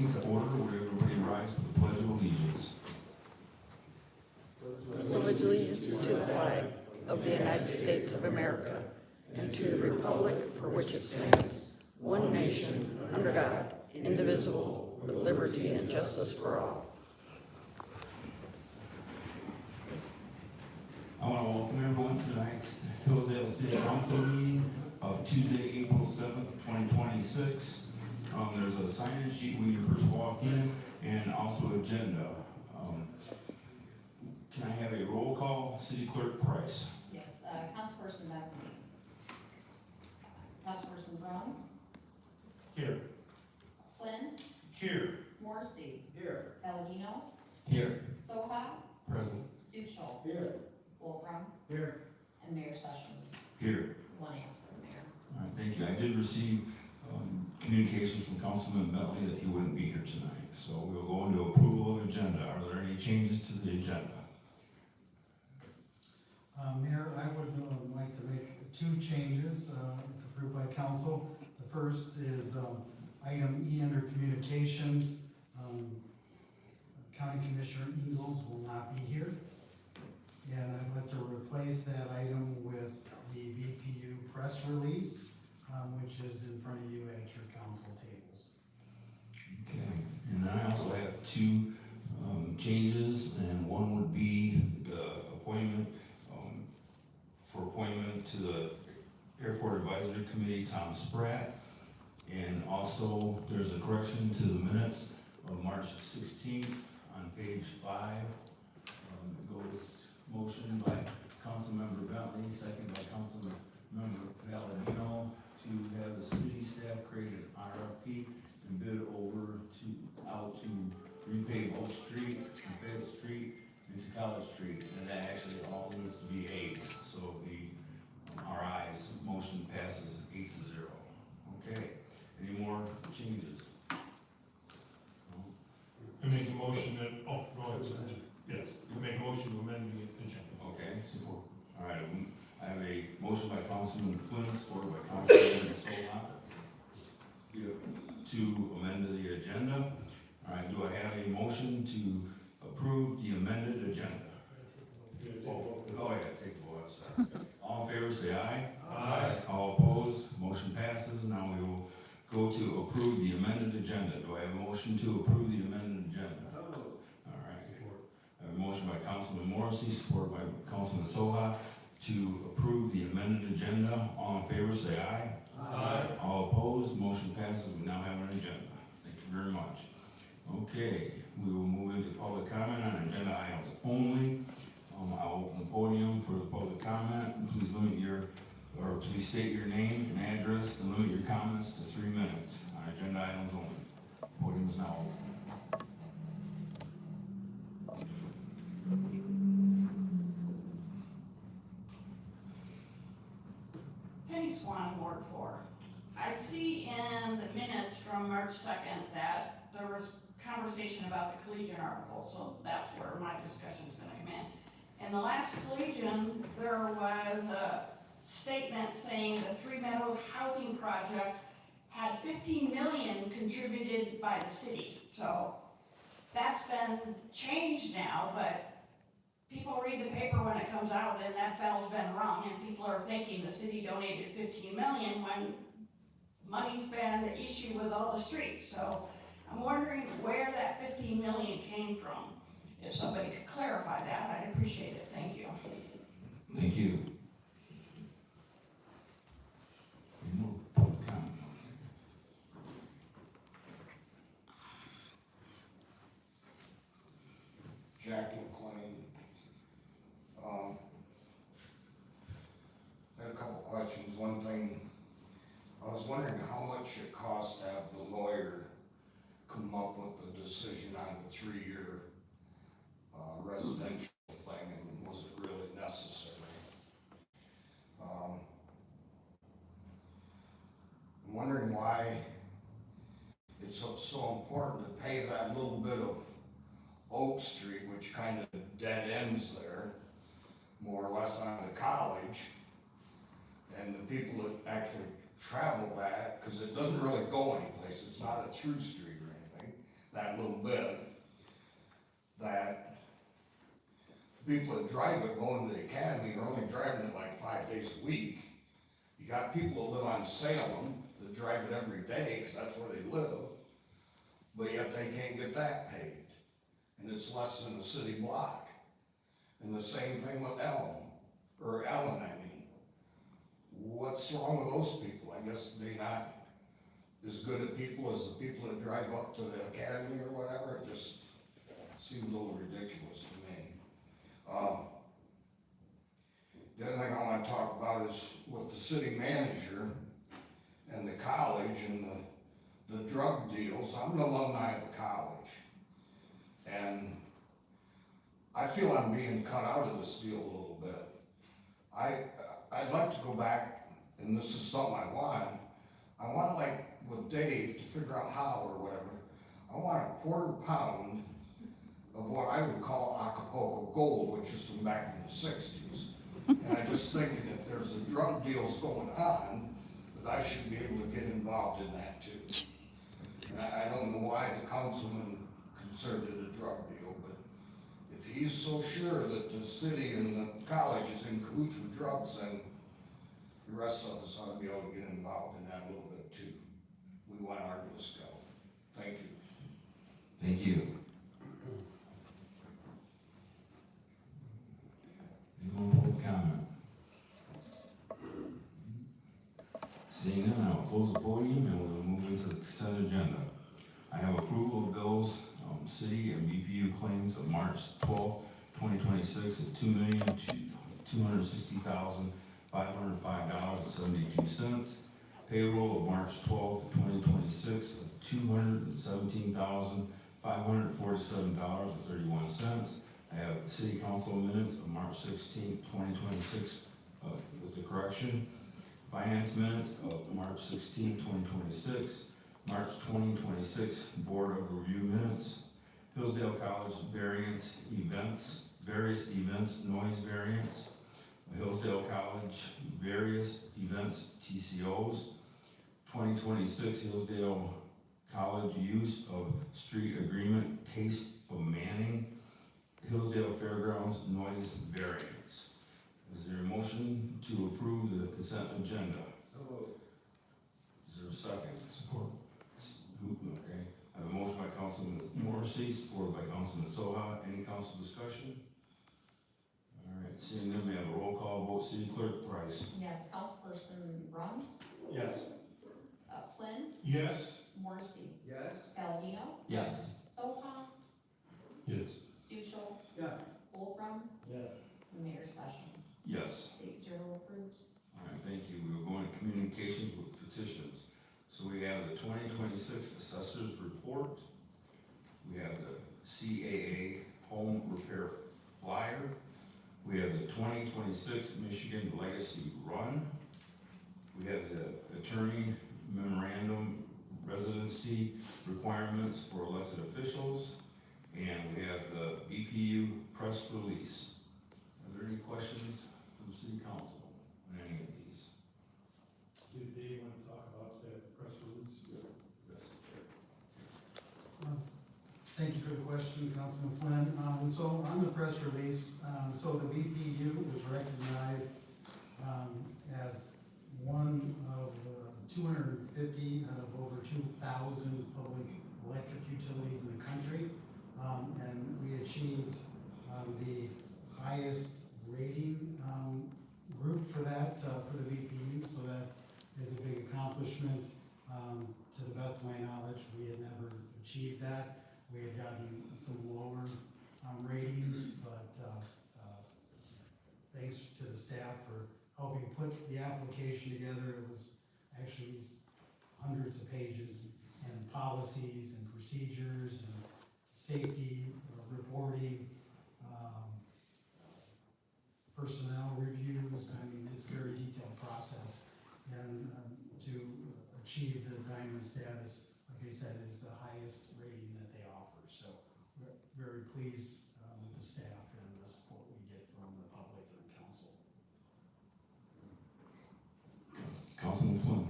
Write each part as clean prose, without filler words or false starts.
meeting to order. Would everybody rise for the Pledge of Allegiance? Pledge allegiance to the flag of the United States of America and to the republic for which it stands, one nation, under God, indivisible, with liberty and justice for all. I want to welcome everyone to tonight's Hillsdale City Council meeting of Tuesday, April 7th, 2026. There's a sign-in sheet when you first walk in and also agenda. Can I have a roll call? City Clerk Price. Yes, Councilperson Beverly. Councilperson Bruns. Here. Flynn. Here. Morrissey. Here. Palladino. Here. Soha. Present. Stuchel. Here. Wolfram. Here. And Mayor Sessions. Here. One absent, Mayor. All right, thank you. I did receive communications from Councilman Bentley that he wouldn't be here tonight. So we'll go into approval of agenda. Are there any changes to the agenda? Mayor, I would like to make two changes, if approved by council. The first is item E under communications. County Commissioner Ingalls will not be here. And I'd like to replace that item with the BPU press release, which is in front of you at your council tables. Okay, and I also have two changes, and one would be the appointment for appointment to the Airport Advisory Committee, Tom Spratt, and also there's a correction to the minutes of March 16th on page 5. It goes motion by Councilmember Bentley, second by Councilmember Palladino, to have the city staff create an RFP and bid out to repave Oak Street, Fayette Street, into College Street, and that actually all needs to be A's. So our ayes motion passes 8-0. Okay. Any more changes? I make a motion that, go ahead, sir. Yes, I make a motion to amend the agenda. Okay, support. All right, I have a motion by Councilman Flynn, supported by Councilman Sola, to amend the agenda. All right, do I have a motion to approve the amended agenda? Oh yeah, take a vote, sorry. All in favor, say aye. Aye. All opposed, motion passes. Now we will go to approve the amended agenda. Do I have a motion to approve the amended agenda? All right. I have a motion by Councilman Morrissey, supported by Councilman Sola, to approve the amended agenda. All in favor, say aye. Aye. All opposed, motion passes. We now have an agenda. Thank you very much. Okay, we will move into public comment on agenda items only. I'll open the podium for the public comment. Please please state your name and address and limit your comments to 3 minutes on agenda items only. Podium is now open. Penny Swan, Ward 4. I see in the minutes from March 2nd that there was conversation about the Collegian article, so that's where my discussion is going to come in. In the last Collegian, there was a statement saying the Three Meadows housing project had $15 million contributed by the city. So that's been changed now, but people read the paper when it comes out and that bell's been rung and people are thinking the city donated $15 million when money's been the issue with all the streets. So I'm wondering where that $15 million came from. If somebody could clarify that, I'd appreciate it. Thank you. Thank you. Any more public comment? Jack McLean. I had a couple questions. One thing, I was wondering how much it cost to have the lawyer come up with the decision on the 3-year residential thing, and was it really necessary? I'm wondering why it's so important to pay that little bit of Oak Street, which kind of dead ends there, more or less on the college, and the people that actually travel that, because it doesn't really go anyplace, it's not a through street or anything, that little bit, that people that drive it going to the academy are only driving it like 5 days a week. You got people that live on Salem that drive it every day, cause that's where they live, but yet they can't get that paid. And it's less than a city block. And the same thing with Ellen, I mean. What's wrong with those people? I guess they not as good at people as the people that drive up to the academy or whatever. It just seems a little ridiculous to me. The other thing I wanna talk about is with the city manager and the college and the drug deals. I'm an alumni of the college. And I feel I'm being cut out of this deal a little bit. I'd like to go back, and this is something I want like with Dave to figure out how or whatever, I want a 1/4 pound of what I would call Acapulco gold, which is from back in the 60s. And I just thinking if there's a drug deals going on, that I should be able to get involved in that too. And I don't know why the councilman considered it a drug deal, but if he's so sure that the city and the college is in cahoots with drugs, then the rest of us ought to be able to get involved in that a little bit too. We want our list go. Thank you. Thank you. Any more public comment? Seeing none, I'll close the podium and we'll move into the consent agenda. I have approval of bills, city and BPU claims of March 12th, 2026 of $2,260,505.72. Payroll of March 12th, 2026 of $217,547.31. I have the city council minutes of March 16th, 2026 with the correction. Finance minutes of March 16th, 2026. March 2026 Board of Review minutes. Hillsdale College various events, noise variance. Hillsdale College various events, TCOs. 2026 Hillsdale College use of street agreement, taste of Manning. Hillsdale Fairgrounds noise variance. Is there a motion to approve the consent agenda? Is there a second? Support. Okay. I have a motion by Councilman Morrissey, supported by Councilman Soha. Any council discussion? All right, seeing none, may I have a roll call vote? City Clerk Price. Yes, Councilperson Bruns, Yes. Flynn, Yes. Morrissey, Yes. Palladino, Yes. Soha, Yes. Stuchel, Yes. Wolfram, Yes. and Mayor Sessions. Yes. 8-0 approved. All right, thank you. We will go into communications with petitions. So we have the 2026 Assessors Report. We have the CAA Home Repair Flyer. We have the 2026 Michigan Legacy Run. We have the Attorney Memorandum Residency Requirements for Elected Officials. And we have the BPU Press Release. Are there any questions from City Council on any of these? Did Dave want to talk about that press release? Yes. Thank you for the question, Councilman Flynn. So on the press release, so the BPU was recognized as one of 250 out of over 2,000 public electric utilities in the country. And we achieved the highest rating group for that, for the BPU, so that is a big accomplishment. To the best of my knowledge, we had never achieved that. We had gotten some lower ratings, but thanks to the staff for helping put the application together. It was actually hundreds of pages and policies and procedures and safety reporting, personnel reviews. I mean, it's a very detailed process. And to achieve the diamond status, like I said, is the highest rating that they offer. So we're very pleased with the staff and the support we get from the public and the council. Councilman Flynn.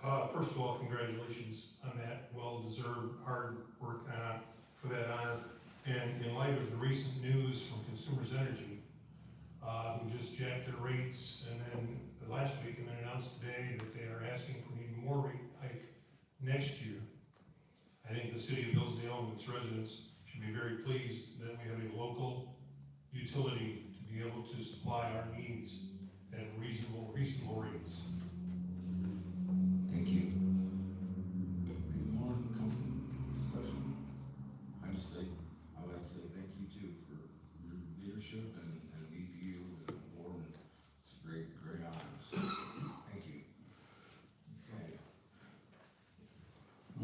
First of all, congratulations on that, well-deserved hard work for that honor. And in light of the recent news from Consumers Energy, who just jacked their rates, and then last week, and then announced today that they are asking for an even more rate hike next year, I think the city of Hillsdale and its residents should be very pleased that we have a local utility to be able to supply our needs at reasonable rates. Thank you. Any more council discussion? I'd like to say thank you too for your leadership and BPU and board. It's a great honor, so thank you.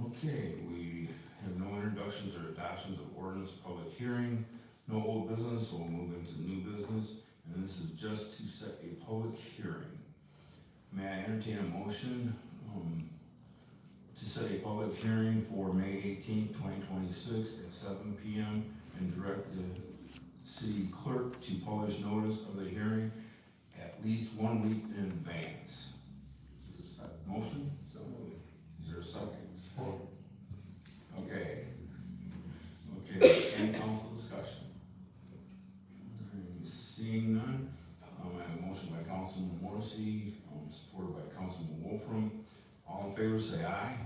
Okay, we have no introductions or adoptions of ordinance, public hearing, no old business, so we'll move into new business. And this is just to set a public hearing. May I entertain a motion to set a public hearing for May 18th, 2026 at 7 p.m. and direct the city clerk to publish notice of the hearing at least 1 week in advance. Is there a second motion? So moved. Is there a second? Support. Okay. Any council discussion? Seeing none, I have a motion by Councilman Morrissey, supported by Councilman Wolfram. All in favor say aye.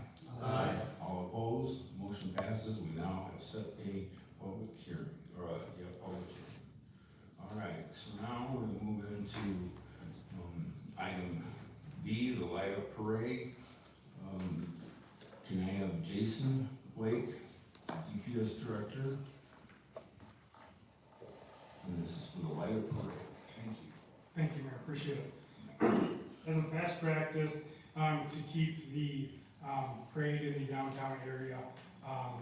Aye. All opposed, motion passes. We now have set a public hearing, public hearing. All right, so now we're gonna move into item B, the light up parade. Can I have Jason Blake, DPS Director? And this is for the light up parade. Thank you. Thank you, Mayor, appreciate it. As a past practice, to keep the parade in the downtown area,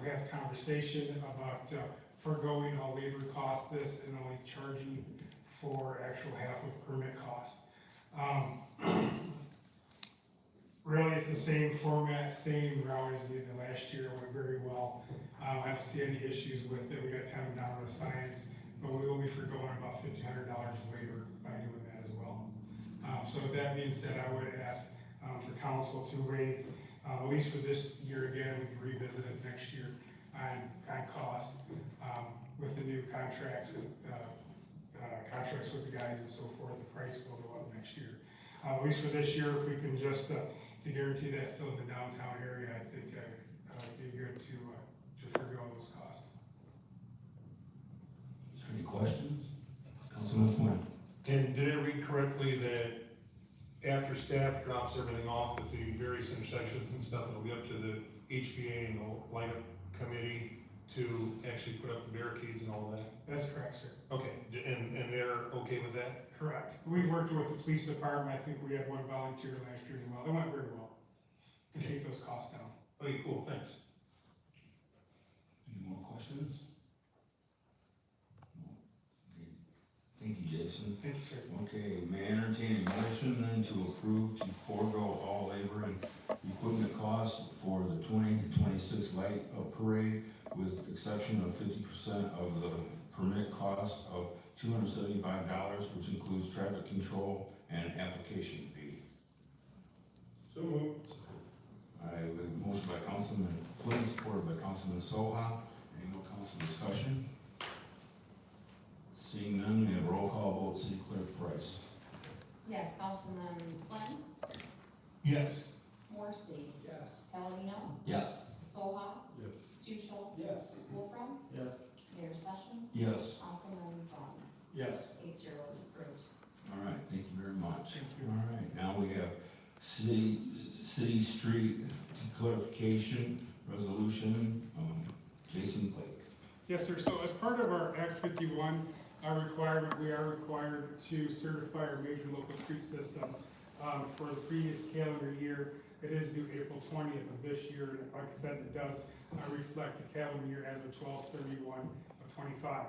we have a conversation about foregoing all labor costs this and only charging for actual half of permit cost. Really, it's the same format, same route as we did last year. It went very well. I don't see any issues with it. We got kind of down to science, but we will be foregoing about $1,500 labor by doing that as well. So with that being said, I would ask for council to waive, at least for this year again, we can revisit it next year on cost with the new contracts with the guys and so forth. The price will go up next year. At least for this year, if we can just to guarantee that still in the downtown area, I think it'd be good to forego those costs. Is there any questions? Councilman Flynn? And did I read correctly that after staff drops everything off at the various intersections and stuff, it'll be up to the HBA and the light up committee to actually put up the barricades and all that? That's correct, sir. Okay, and they're okay with that? Correct. We worked with the police department. I think we had one volunteer last year as well. It went very well to keep those costs down. Okay, cool, thanks. Any more questions? No. Okay. Thank you, Jason. Thank you, sir. Okay, may I entertain a motion then to approve to forego all labor and equipment costs for the 2026 light up parade with exception of 50% of the permit cost of $275, which includes traffic control and application fee. So moved. I have a motion by Councilman Flynn, supported by Councilman Soha. Any more council discussion? Seeing none, we have roll call vote. City Clerk Price. Yes, Councilman Flynn, Yes. Morrissey, Yes. Palladino, Yes. Soha, Yes. Stuchel, Yes. Wolfram, Yes. Mayor Sessions, Yes. Councilman Barnes. Yes. 8-0 is approved. All right, thank you very much. Thank you. All right, now we have city street declarification resolution. Jason Blake. Yes, sir. So as part of our Act 51 requirement, we are required to certify our major local street system for the previous calendar year. It is due April 20th of this year, and like I said, it does reflect the calendar year as of 12/31 of 25.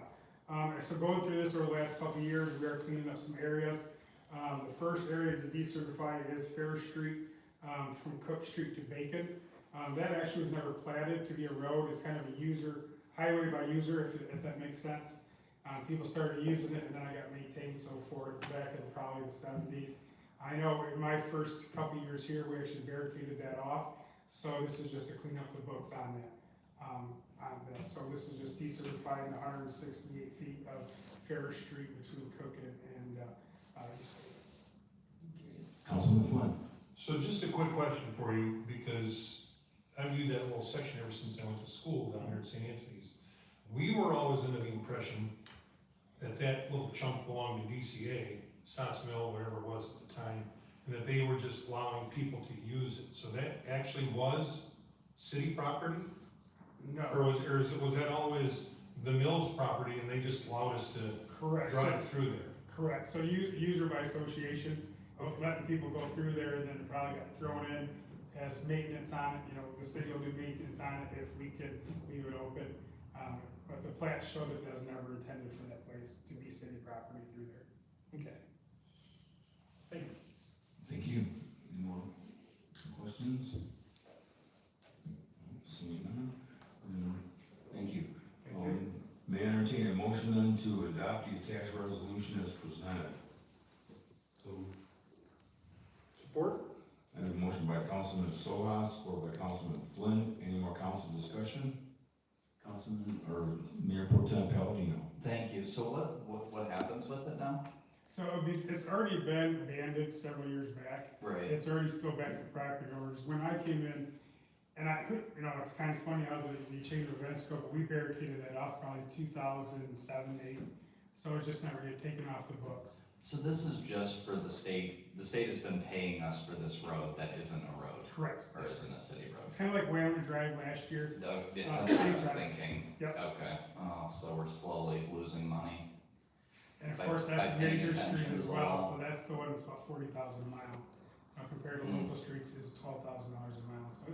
So going through this over the last couple of years, we are cleaning up some areas. The first area to decertify is Fair Street from Cook Street to Bacon. That actually was never platted to be a road. It's kind of a highway by user, if that makes sense. People started using it, and then I got maintained so forth back in probably the 70s. I know in my first couple years here, we actually barricaded that off, so this is just to clean up the books on that. So this is just decertifying the 168 feet of Ferris Street between Cook and Eastwood. Councilman Flynn? So just a quick question for you, because I viewed that little section ever since I went to school down there at St. Anthony's. We were always under the impression that that little chunk belonged to DCA, Stotts Mill, whatever it was at the time, and that they were just allowing people to use it. So that actually was city property? No, Was that always the mill's property and they just allowed us to correct. drive through there? Correct, so user by association, letting people go through there, and then it probably got thrown in as maintenance on it, you know, the city will do maintenance on it if we can leave it open. But the plat showed that that was never intended for that place to be city property through there. Okay. Thank you. Thank you. Any more questions? Seeing none. Thank you. May I entertain a motion then to adopt the attached resolution as presented? So. Support? I have a motion by Councilman Soha, supported by Councilman Flynn. Any more council discussion? Councilman, or Mayor Pro Tem Palladino? Thank you. So what happens with it now? So it's already been abandoned several years back. Right. It's already still back to property owners. When I came in, and you know, it's kind of funny how the chain of events go, but we barricaded that off probably 2007, 8. So it just never get taken off the books. So this is just for the state. The state has been paying us for this road that isn't a road. Correct. Or isn't a city road. It's kind of like Whalen Drive last year. That's what I was same thinking. Yep. Okay. Oh, so we're slowly losing money. And of By- course, by that's a paying major attention street to as the well, law. so that's the one that's about 40,000 a mile. Compared to local streets is $12,000 a mile. So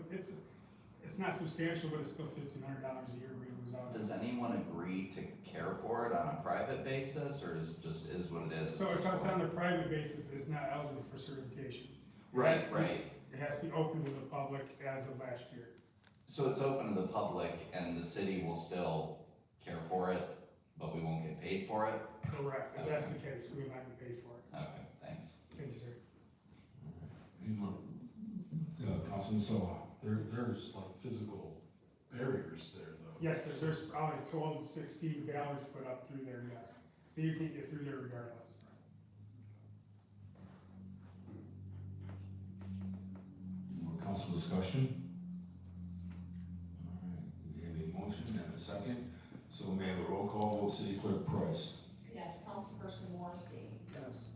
it's not substantial, but it's still $1,500 a year we lose out. Does anyone agree to care for it on a private basis, or is what it is? So it's on a private basis, it's not eligible for certification. Right, right. It has to be open to the public as of last year. So it's open to the public, and the city will still care for it, but we won't get paid for it? Correct. If that's the case, we will not be paid for it. Okay, thanks. Thank you, sir. Any more? Councilman Soha? There's like physical barriers there though. Yes, there's probably 12 to 16 ballards put up through there, yes. So you can't get through there regardless. Any more council discussion? All right, we have a motion and a second. So may I have a roll call vote, City Clerk Price? Yes, Councilperson Morrissey. Yes.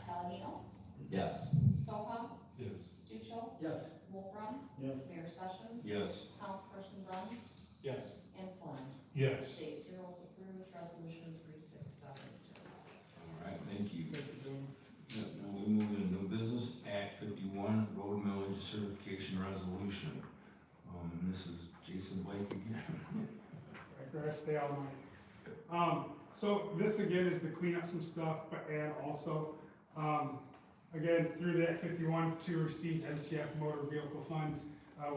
Palladino. Yes. Soha. Yes. Stuchel. Yes. Wolfram. Yes. Mayor Sessions. Yes. Councilperson Bruns. Yes. And Flynn. Yes. 8-0 is approved, resolution 3670. All right, thank you. Thank you, gentlemen. Now we move into new business, Act 51, Road Millage Certification Resolution. This is Jason Blake again. I stay out of mine. So this again is to clean up some stuff, but and also, again, through the Act 51 to receive MTF motor vehicle funds,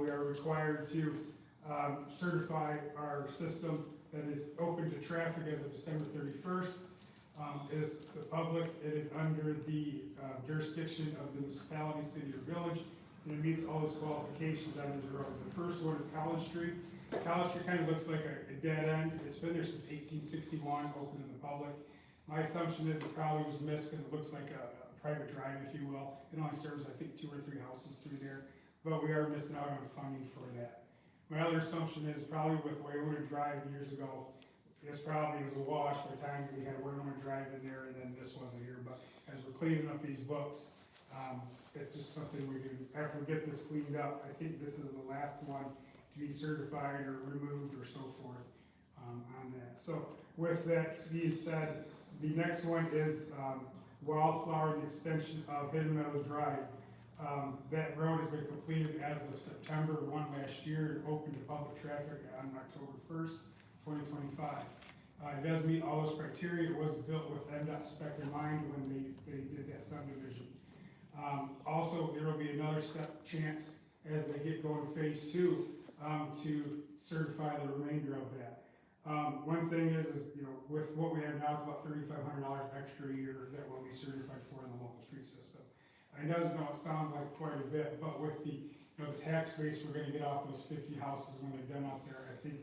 we are required to certify our system that is open to traffic as of December 31st. Is the public, it is under the jurisdiction of the municipality, city, or village, and it meets all those qualifications on these roads. The first one is College Street. College Street kind of looks like a dead end. It's been there since 1861, open to the public. My assumption is it probably was missed because it looks like a private drive, if you will. It only serves, I think, 2 or 3 houses through there, but we are missing out on funding for that. My other assumption is probably with Waywood Drive years ago, this probably was a wash by the time we had Waywood Drive in there, and then this wasn't here. But as we're cleaning up these books, it's just something we do. After we get this cleaned up, I think this is the last one to be certified or removed or so forth on that. So with that being said, the next one is Wildflower, the extension of Hidden Meadows Drive. That road has been completed as of September 1 last year and opened to public traffic on October 1st, 2025. It does meet all those criteria. It was built with MDOT spec in mind when they did that subdivision. Also, there will be another step chance as they get going phase 2 to certify the remainder of that. One thing is, you know, with what we have now, it's about $3,500 extra a year that will be certified for in the local street system. I know it sounds like quite a bit, but with the, the tax base we're gonna get off those 50 houses when they're done out there, I think,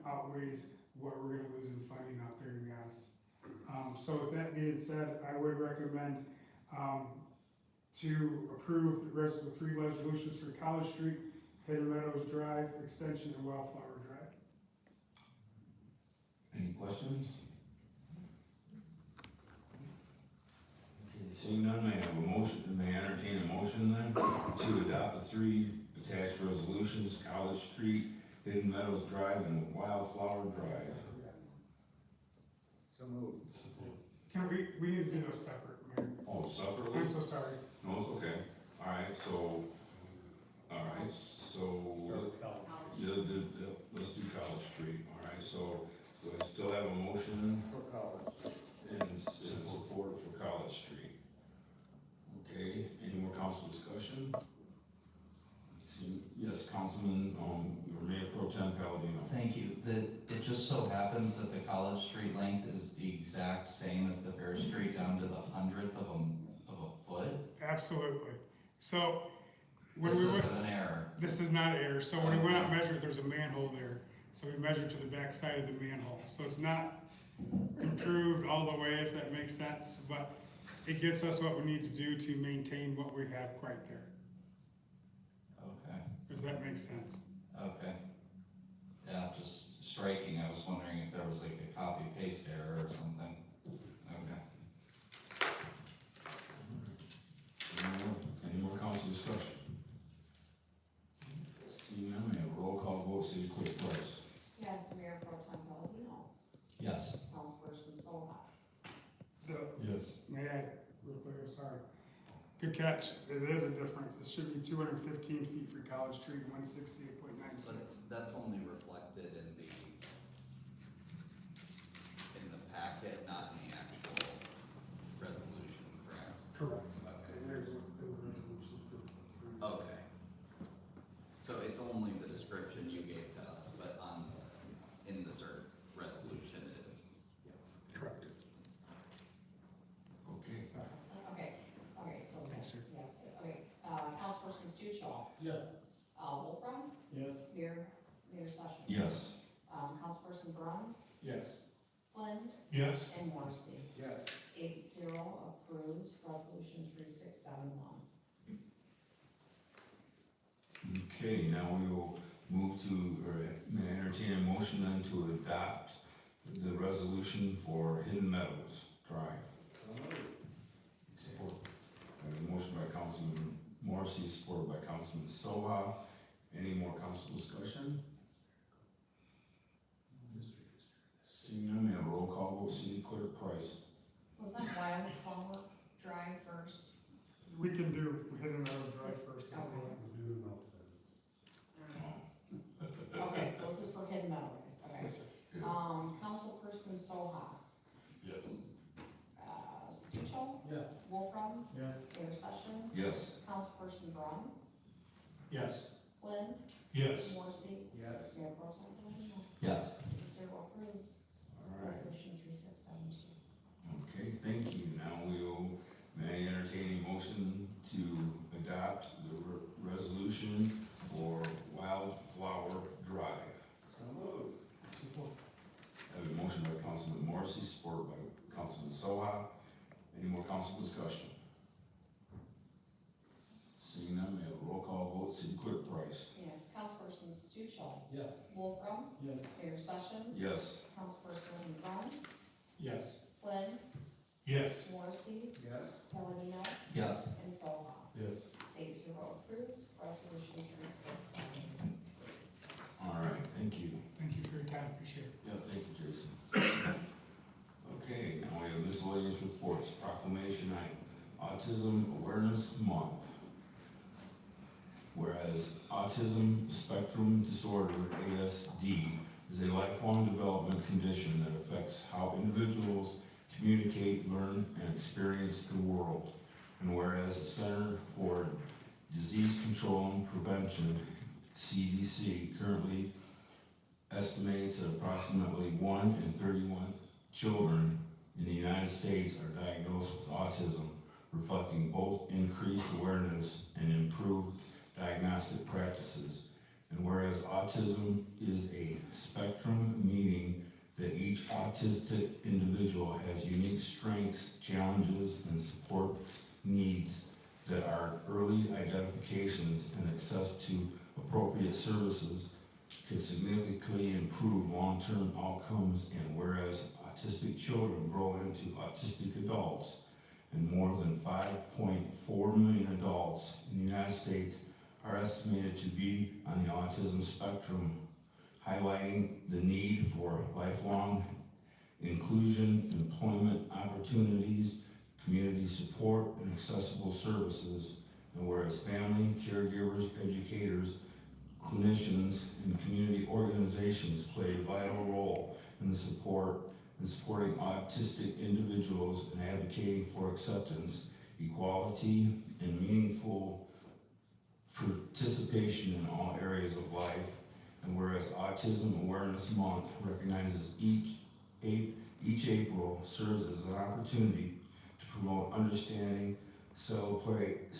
outweighs what we're gonna lose in funding out there, to be honest. So with that being said, I would recommend, to approve the rest of the 3 resolutions for College Street, Hidden Meadows Drive Extension, and Wildflower Drive. Any questions? Okay, seeing none, may I have a motion, may I entertain a motion then to adopt the 3 attached resolutions, College Street, Hidden Meadows Drive, and Wildflower Drive? So moved. Support. Can we need to do those separate, Mayor? Oh, separately? I'm so sorry. No, it's okay. Alright, so, let's do College Street, alright, so do I still have a motion For college. and support for College Street? Okay, any more council discussion? See, yes, Councilman, or Mayor Pro Tem Palladino. Thank you. It just so happens that the College Street length is the exact same as the Fair Street down to the 100th of a foot. Absolutely. So, when This we went, isn't an error. this is not error, so when we went out and measured, there's a manhole there. So we measured to the back side of the manhole. So it's not improved all the way, if that makes sense, but it gets us what we need to do to maintain what we have right there, Okay, if that makes sense. okay. Yeah, just striking. I was wondering if there was like a copy paste error or something. Okay. Any more council discussion? Seeing none, may I have a roll call vote, City Clerk Price? Yes, Mayor Pro Tem Palladino. Yes. Councilperson Soha. Yes. May I, real quick, I'm sorry. Good catch. It is a difference. It should be 215 feet for College Street and 168.96. But that's only reflected in the packet, not in the actual resolution, correct? Correct. Okay. And there's the resolution for. Okay. So it's only the description you gave to us, but in the resolution it is. Correct. Okay. Okay, so, Thanks, sir. yes, okay, Councilperson Stuchel. Yes. Wolfram. Yes. Mayor Sessions. Yes. Councilperson Bruns, Yes. Flynn, Yes, and Morrissey. Yes. 8-0 approved, resolution 3671. Okay, now we will move to, or may I entertain a motion then to adopt the resolution for Hidden Meadows Drive. Support. I have a motion by Councilman Morrissey, supported by Councilman Soha. Any more council discussion? Seeing none, may I have a roll call vote, City Clerk Price? Was that Wildflower Drive first? We can do Hidden Meadows Drive first. Okay, so this is for Hidden Meadows, okay. Yes, sir. Yeah. Councilperson Soha. Yes. Stuchel. Yes. Wolfram. Yes. Mayor Sessions. Yes. Councilperson Bruns, yes, Flynn, yes, Morrissey, Yes. Mayor Pro Tem Palladino. Yes. 8-0 approved, All right. resolution 3672. Okay, thank you. Now we will, may I entertain a motion to adopt the resolution for Wildflower Drive. So moved. Support. I have a motion by Councilman Morrissey, supported by Councilman Soha. Any more council discussion? Seeing none, may I have a roll call vote, City Clerk Price? Yes, Councilperson Stuchel. Yes. Wolfram. Yes. Mayor Sessions. Yes. Councilperson Bruns, Yes. Flynn, yes, Morrissey, Yes. Palladino, Yes. and Soha. Yes. It's 8-0 approved, resolution 3670. All right, thank you. Thank you for your time. Appreciate it. Yeah, thank you, Jason. Okay, now we have miscellaneous reports. Proclamation night, Autism Awareness Month. Whereas autism spectrum disorder, ASD, is a lifelong development condition that affects how individuals communicate, learn, and experience the world. And whereas the Center for Disease Control and Prevention, CDC, currently estimates that approximately 1 in 31 children in the United States are diagnosed with autism, reflecting both increased awareness and improved diagnostic practices. And whereas autism is a spectrum, meaning that each autistic individual has unique strengths, challenges, and support needs, that our early identifications and access to appropriate services can significantly improve long-term outcomes. And whereas autistic children grow into autistic adults, and more than 5.4 million adults in the United States are estimated to be on the autism spectrum, highlighting the need for lifelong inclusion, employment opportunities, community support, and accessible services. And whereas family, caregivers, educators, clinicians, and community organizations play a vital role in supporting autistic individuals and advocating for acceptance, equality, and meaningful participation in all areas of life. And whereas Autism Awareness Month recognizes each April serves as an opportunity to promote understanding, celebrate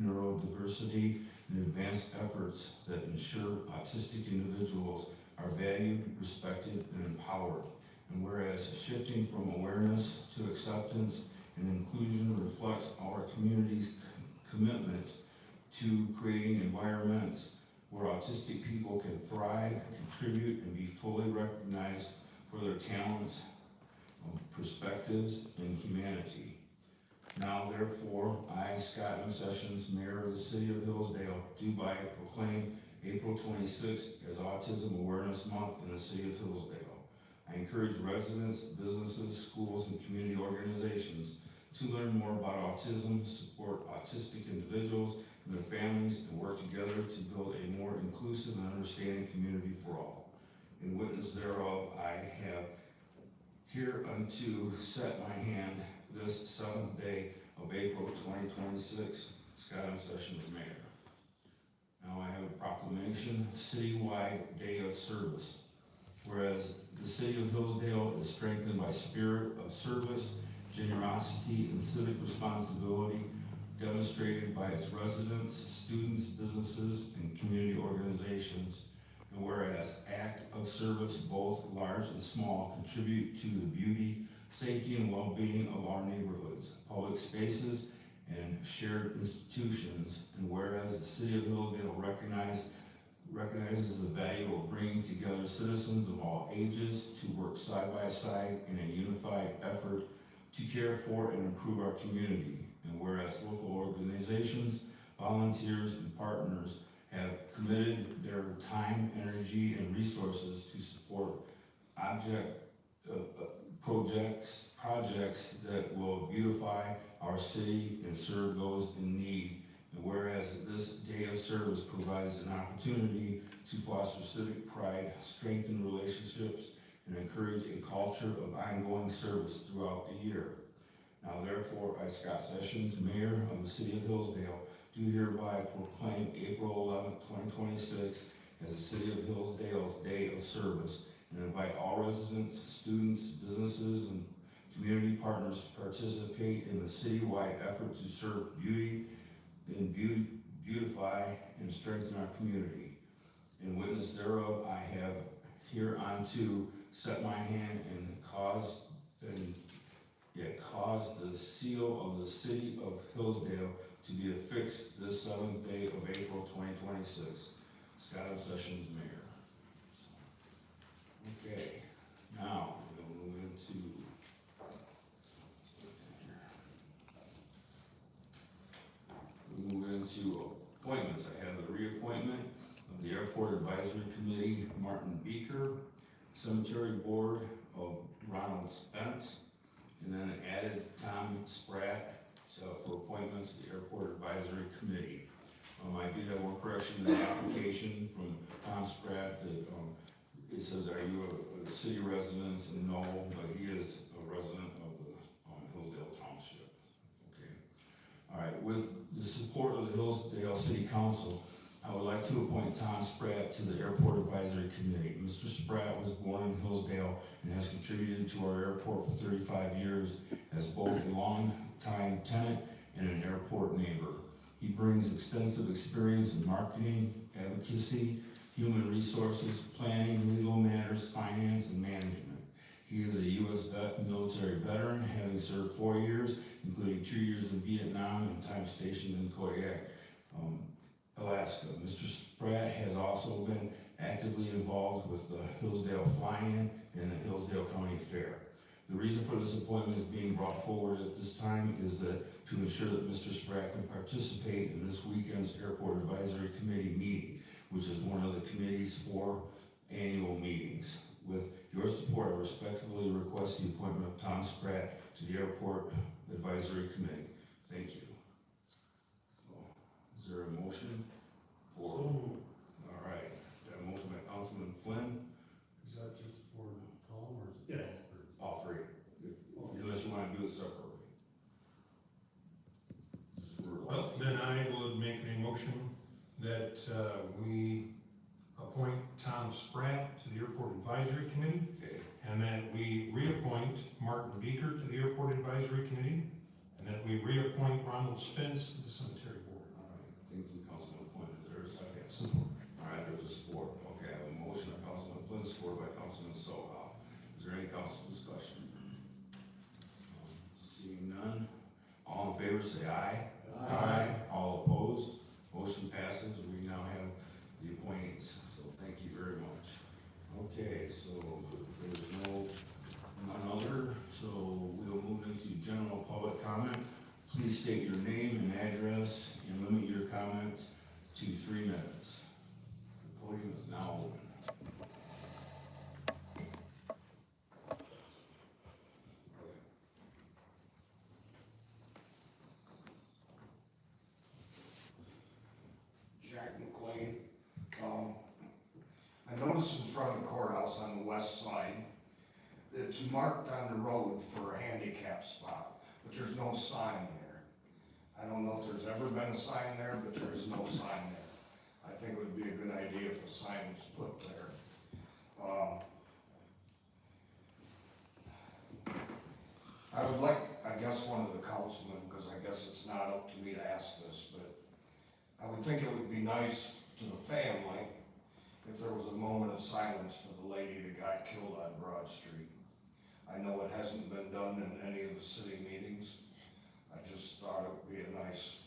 neurodiversity, and advance efforts that ensure autistic individuals are valued, respected, and empowered. And whereas shifting from awareness to acceptance and inclusion reflects our community's commitment to creating environments where autistic people can thrive, contribute, and be fully recognized for their talents, perspectives, and humanity. Now therefore, I, Scott M. Sessions, Mayor of the City of Hillsdale, do by proclaim April 26th as Autism Awareness Month in the City of Hillsdale. I encourage residents, businesses, schools, and community organizations to learn more about autism, support autistic individuals and their families, and work together to build a more inclusive and understanding community for all. In witness thereof, I have hereunto set my hand this 7th day of April 2026, Scott M. Sessions, Mayor. Now I have a proclamation, citywide day of service. Whereas the City of Hillsdale is strengthened by spirit of service, generosity, and civic responsibility demonstrated by its residents, students, businesses, and community organizations. And whereas act of service, both large and small, contribute to the beauty, safety, and well-being of our neighborhoods, public spaces, and shared institutions. And whereas the City of Hillsdale recognizes the value of bringing together citizens of all ages to work side by side in a unified effort to care for and improve our community. And whereas local organizations, volunteers, and partners have committed their time, energy, and resources to support projects that will beautify our city and serve those in need. And whereas this day of service provides an opportunity to foster civic pride, strengthen relationships, and encourage a culture of ongoing service throughout the year. Now therefore, I, Scott Sessions, Mayor of the City of Hillsdale, do hereby proclaim April 11th, 2026 as the City of Hillsdale's Day of Service, and invite all residents, students, businesses, and community partners to participate in the citywide effort to serve beauty and beautify and strengthen our community. In witness thereof, I have hereunto set my hand and caused the seal of the City of Hillsdale to be affixed this 7th day of April 2026. Scott M. Sessions, Mayor. Okay, now we'll move into appointments. I have the reappointment of the Airport Advisory Committee, Martin Beeker, Cemetery Board of Ronald Spence, and then added Tom Spratt for appointments to the Airport Advisory Committee. I do have one correction in the application from Tom Spratt that it says, are you a city resident? And no, but he is a resident of the Hillsdale Township. Okay. All right, with the support of the Hillsdale City Council, I would like to appoint Tom Spratt to the Airport Advisory Committee. Mr. Spratt was born in Hillsdale and has contributed to our airport for 35 years as both a long-time tenant and an airport neighbor. He brings extensive experience in marketing, advocacy, human resources, planning, legal matters, finance, and management. He is a U.S. military veteran, having served 4 years, including 2 years in Vietnam and time stationed in Kodiak, Alaska. Mr. Spratt has also been actively involved with the Hillsdale Fly-In and the Hillsdale County Fair. The reason for this appointment is being brought forward at this time is that to ensure that Mr. Spratt can participate in this weekend's Airport Advisory Committee meeting, which is one of the committee's 4 annual meetings. With your support, I respectfully request the appointment of Tom Spratt to the Airport Advisory Committee. Thank you. So, is there a motion for? All right, got a motion by Councilman Flynn. Is that just for Tom or is it? Yeah. All three, unless you want to do it separately. Well, then I would make a motion that we appoint Tom Spratt to the Airport Advisory Committee, Okay. and that we reappoint Martin Beaker to the Airport Advisory Committee, and that we reappoint Ronald Spence to the Cemetery Board. All right, thank you, Councilman Flynn. Is there a second? Support. All right, there's a support. Okay, I have a motion by Councilman Flynn, supported by Councilman Sokow. Is there any council discussion? Seeing none, all in favor say aye. Aye. All opposed, motion passes. We now have the appointees, so thank you very much. Okay, so there's none other, so we'll move into general public comment. Please state your name and address and limit your comments to 3 minutes. The podium is now open. Jack McLean. I noticed in front of the courthouse on the west side, it's marked on the road for a handicap spot, but there's no sign there. I don't know if there's ever been a sign there, but there is no sign there. I think it would be a good idea if a sign was put there. I would like, I guess, one of the councilmen, because I guess it's not up to me to ask this, but I would think it would be nice to the family if there was a moment of silence for the lady that got killed on Broad Street. I know it hasn't been done in any of the city meetings. I just thought it would be a nice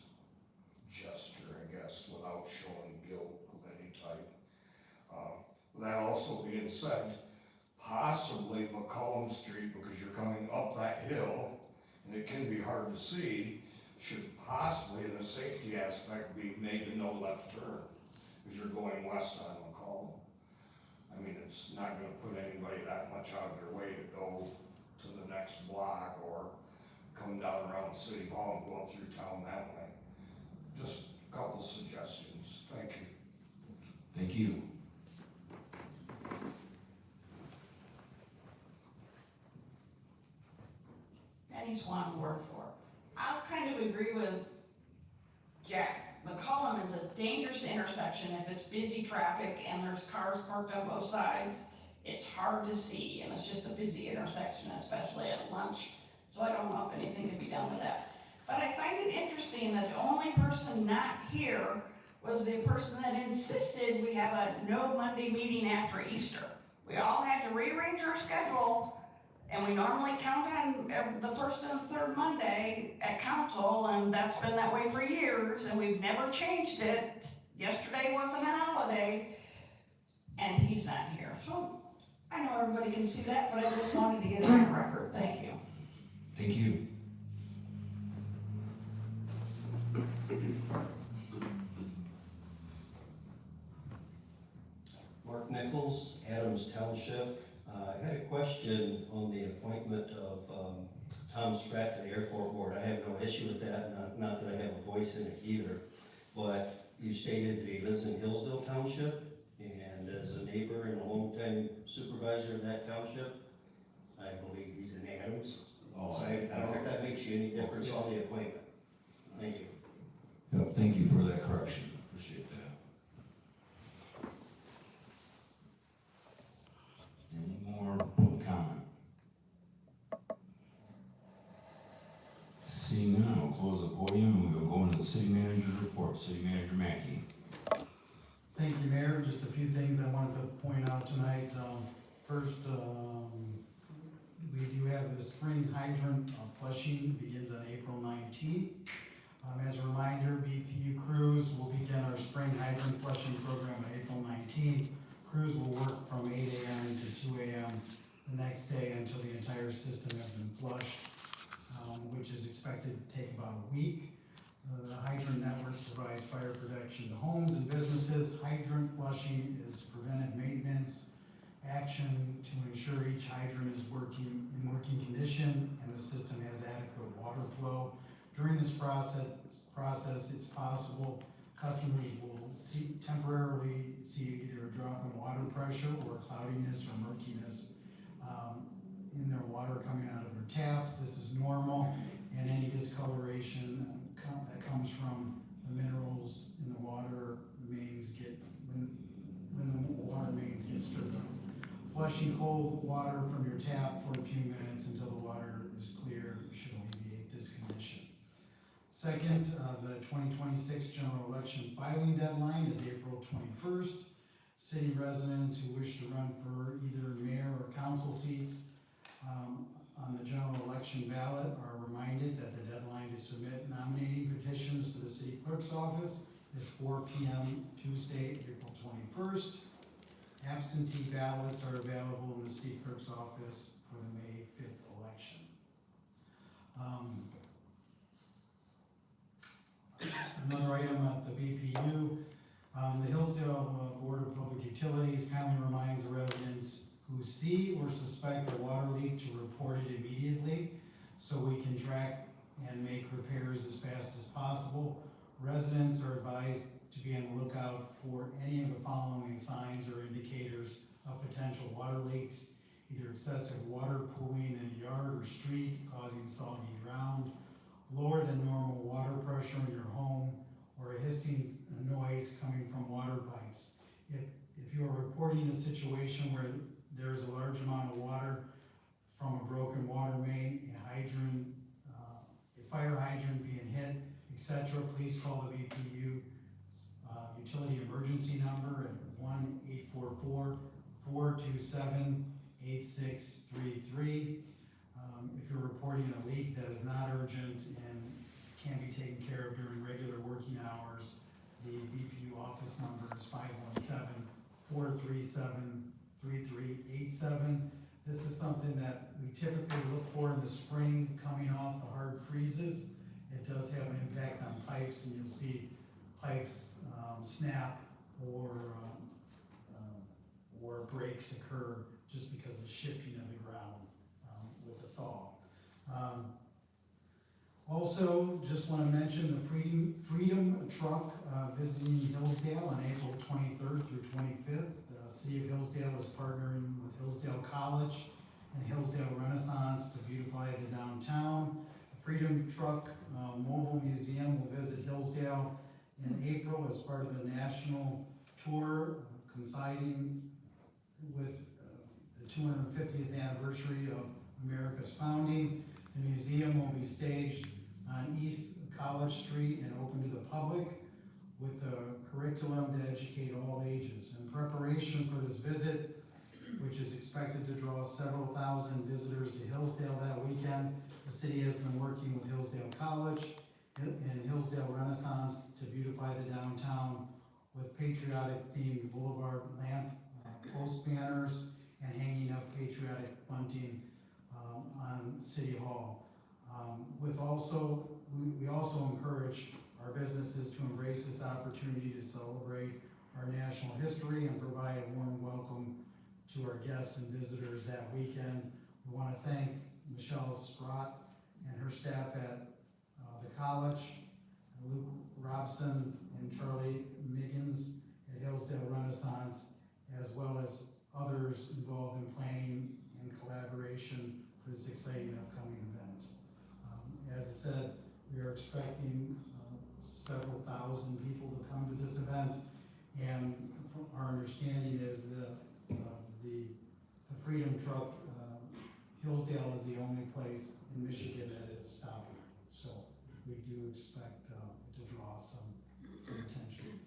gesture, I guess, without showing guilt of any type. With that also being said, possibly McCollum Street, because you're coming up that hill and it can be hard to see, should possibly, in a safety aspect, be made a no left turn, because you're going west on McCollum. I mean, it's not gonna put anybody that much out of their way to go to the next block or come down around City Hall and go up through town that way. Just a couple suggestions. Thank you. Thank you. Penny Swan, Ward 4. I'll kind of agree with Jack. McCollum is a dangerous intersection if it's busy traffic and there's cars parked on both sides. It's hard to see, and it's just a busy intersection, especially at lunch. So I don't know if anything could be done with that. But I find it interesting that the only person not here was the person that insisted we have a no Monday meeting after Easter. We all had to rearrange our schedule, and we normally count on the first and third Monday at council, and that's been that way for years, and we've never changed it. Yesterday wasn't a holiday, and he's not here. So I know everybody can see that, but I just wanted to get it on the record. Thank you. Thank you. Mark Nichols, Adams Township. I had a question on the appointment of Tom Spratt to the airport board. I have no issue with that, not that I have a voice in it either, but you stated that he lives in Hillsdale Township and as a neighbor and a longtime supervisor of that township. I believe he's in Adams. So I don't know if that makes you any difference on the appointment. Thank you. Yep, thank you for that correction. Appreciate that. seeing none, I'll close the podium and we'll go into the city manager's report. City Manager Mackey. Thank you, Mayor. Just a few things I wanted to point out tonight. First, we do have the spring hydrant flushing begins on April 19th. As a reminder, BPU crews will begin our spring hydrant flushing program on April 19th. Crews will work from 8 a.m. to 2 a.m. the next day until the entire system has been flushed, which is expected to take about a week. The hydrant network provides fire protection to homes and businesses. Hydrant flushing is preventive maintenance action to ensure each hydrant is in working condition and the system has adequate water flow. During this process, it's possible customers will temporarily see either a drop in water pressure or cloudiness or murkiness in their water coming out of their taps. This is normal, and any discoloration that comes from the minerals in the water mains when the water mains get stirred up. Flushing cold water from your tap for a few minutes until the water is clear should alleviate this condition. Second, the 2026 general election filing deadline is April 21st. City residents who wish to run for either mayor or council seats on the general election ballot are reminded that the deadline to submit nominating petitions to the city clerk's office is 4 p.m. Tuesday, April 21st. Absentee ballots are available in the city clerk's office for the May 5th election. Another item at the BPU, the Hillsdale Board of Public Utilities kindly reminds the residents who see or suspect a water leak to report it immediately so we can track and make repairs as fast as possible. Residents are advised to be on the lookout for any of the following signs or indicators of potential water leaks: either excessive water pooling in a yard or street causing soggy ground, lower than normal water pressure in your home, or a hissing noise coming from water pipes. If you are reporting a situation where there's a large amount of water from a broken water main, a fire hydrant being hit, etc., please call the BPU utility emergency number at 1-844-427-8633. If you're reporting a leak that is not urgent and can be taken care of during regular working hours, the BPU office number is 517-437-3387. This is something that we typically look for in the spring coming off the hard freezes. It does have an impact on pipes, and you'll see pipes snap or breaks occur just because of shifting of the ground with the thaw. Also, just want to mention the Freedom Truck visiting Hillsdale on April 23rd through 25th. The City of Hillsdale is partnering with Hillsdale College and Hillsdale Renaissance to beautify the downtown. The Freedom Truck Mobile Museum will visit Hillsdale in April as part of the national tour coinciding with the 250th anniversary of America's founding. The museum will be staged on East College Street and open to the public with a curriculum to educate all ages. In preparation for this visit, which is expected to draw several thousand visitors to Hillsdale that weekend, the city has been working with Hillsdale College and Hillsdale Renaissance to beautify the downtown with patriotic themed boulevard lamp post banners and hanging up patriotic bunting on City Hall. We also encourage our businesses to embrace this opportunity to celebrate our national history and provide a warm welcome to our guests and visitors that weekend. We want to thank Michelle Sprott and her staff at the college, Luke Robson and Charlie Miggins at Hillsdale Renaissance, as well as others involved in planning and collaboration for this exciting upcoming event. As I said, we are expecting several thousand people to come to this event, and our understanding is that the Freedom Truck, Hillsdale is the only place in Michigan that is stopping. So do expect it to draw some attention.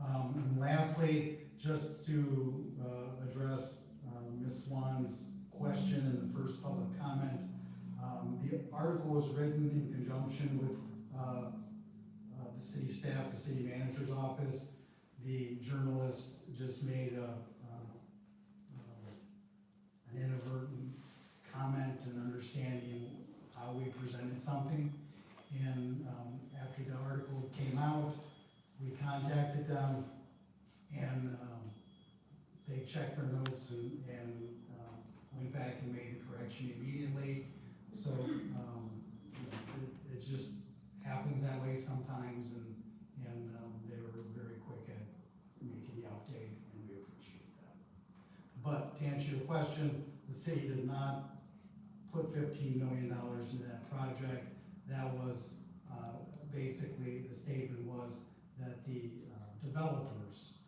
And lastly, just to address Ms. Swan's question in the first public comment, the article was written in conjunction with the city staff, the city manager's office. The journalist just made an inadvertent comment and understanding how we presented something. And after the article came out, we contacted them, and they checked their notes and went back and made the correction immediately. So it just happens that way sometimes, and they were very quick at making the update, and we appreciate that. But to answer your question, the city did not put $15 million into that project. That was basically, the statement was that the developers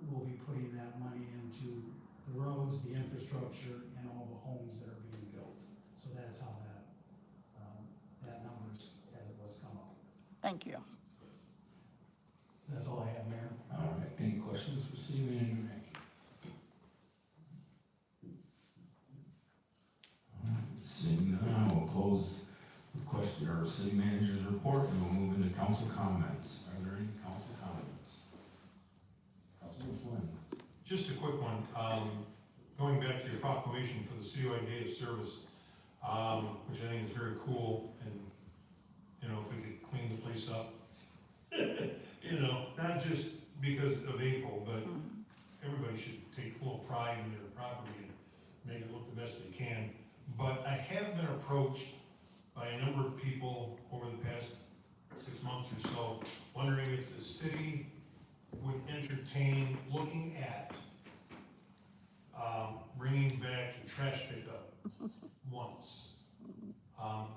will be putting that money into the roads, the infrastructure, and all the homes that are being built. So that's how that number was come up with. Thank you. That's all I have, Mayor. All right, any questions for City Manager Mackey? All right, seeing none, we'll close the question, or City Manager's report, and we'll move into council comments. Are there any council comments? Councilman Flynn. Just a quick one, going back to your proclamation for the citywide day of service, which I think is very cool, and, you know, if we could clean the place up, you know, not just because of April, but everybody should take a little pride in their property and make it look the best they can. But I have been approached by a number of people over the past 6 months or so, wondering if the city would entertain looking at bringing back the trash pickup once.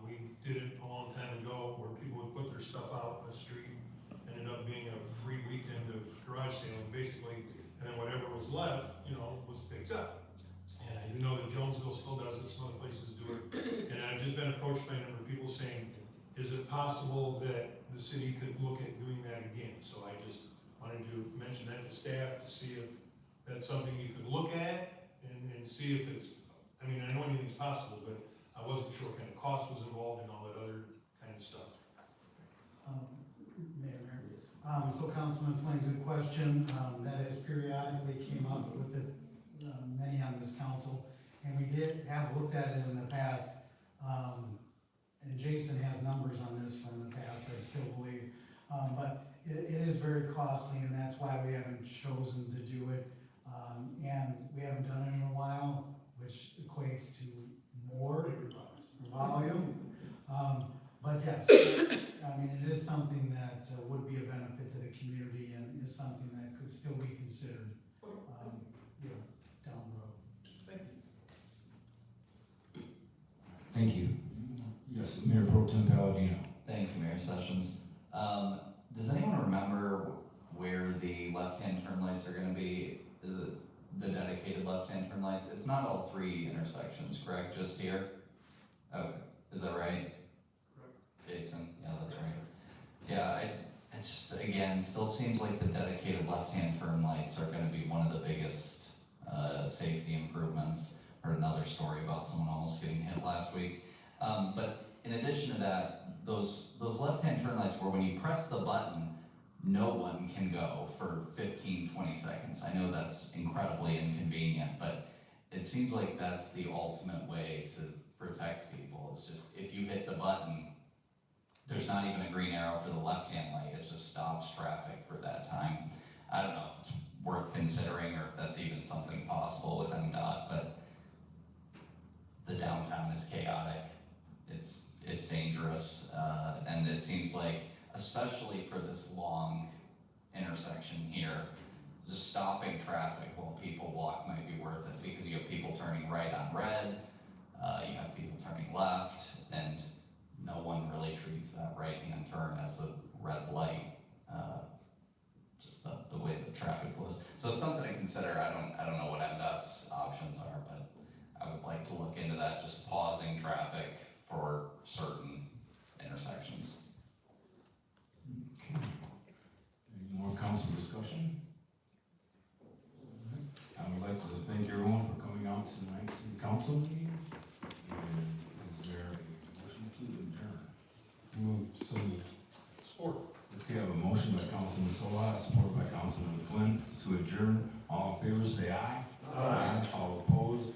We did it a long time ago where people would put their stuff out on the street, ended up being a free weekend of garage sailing basically, and then whatever was left, you know, was picked up. And I do know that Jonesville still does it, some other places do it, and I've just been approached by a number of people saying, is it possible that the city could look at doing that again? So I just wanted to mention that to staff to see if that's something you could look at and see if it's, I mean, I know anything's possible, but I wasn't sure what kind of cost was involved and all that other kind of stuff. Mayor, so Councilman Flynn, good question. That has periodically came up with this, many on this council, and we did have looked at it in the past. And Jason has numbers on this from the past, I still believe. But it is very costly, and that's why we haven't chosen to do it. And we haven't done it in a while, which equates to more volume. But yes, I mean, it is something that would be a benefit to the community and is something that could still be considered, you know, down the road. Thank you. Yes, Mayor Pro Tem Palladino. Thank you, Mayor Sessions. Does anyone remember where the left-hand turn lights are gonna be? Is it the dedicated left-hand turn lights? It's not all 3 intersections, correct? Just here? Okay, is that right? Correct. Jason, yeah, that's right. Yeah, it just, again, still seems like the dedicated left-hand turn lights are gonna be one of the biggest safety improvements. Heard another story about someone almost getting hit last week. But in addition to that, those left-hand turn lights where when you press the button, no one can go for 15, 20 seconds. I know that's incredibly inconvenient, but it seems like that's the ultimate way to protect people. It's just, if you hit the button, there's not even a green arrow for the left-hand light. It just stops traffic for that time. I don't know if it's worth considering or if that's even something possible with MDOT, but the downtown is chaotic. It's dangerous, and it seems like, especially for this long intersection here, just stopping traffic while people walk might be worth it, because you have people turning right on red, you have people turning left, and no one really treats that right-hand turn as a red light, just the way the traffic flows. So it's something to consider. I don't know what MDOT's options are, but I would like to look into that, just pausing traffic for certain intersections. council meeting. And is there a motion to adjourn? Moved, so moved. Support. Okay, I have a motion by Councilman Solas, supported by Councilman Flynn to adjourn. All in favor, say aye. Aye. All opposed,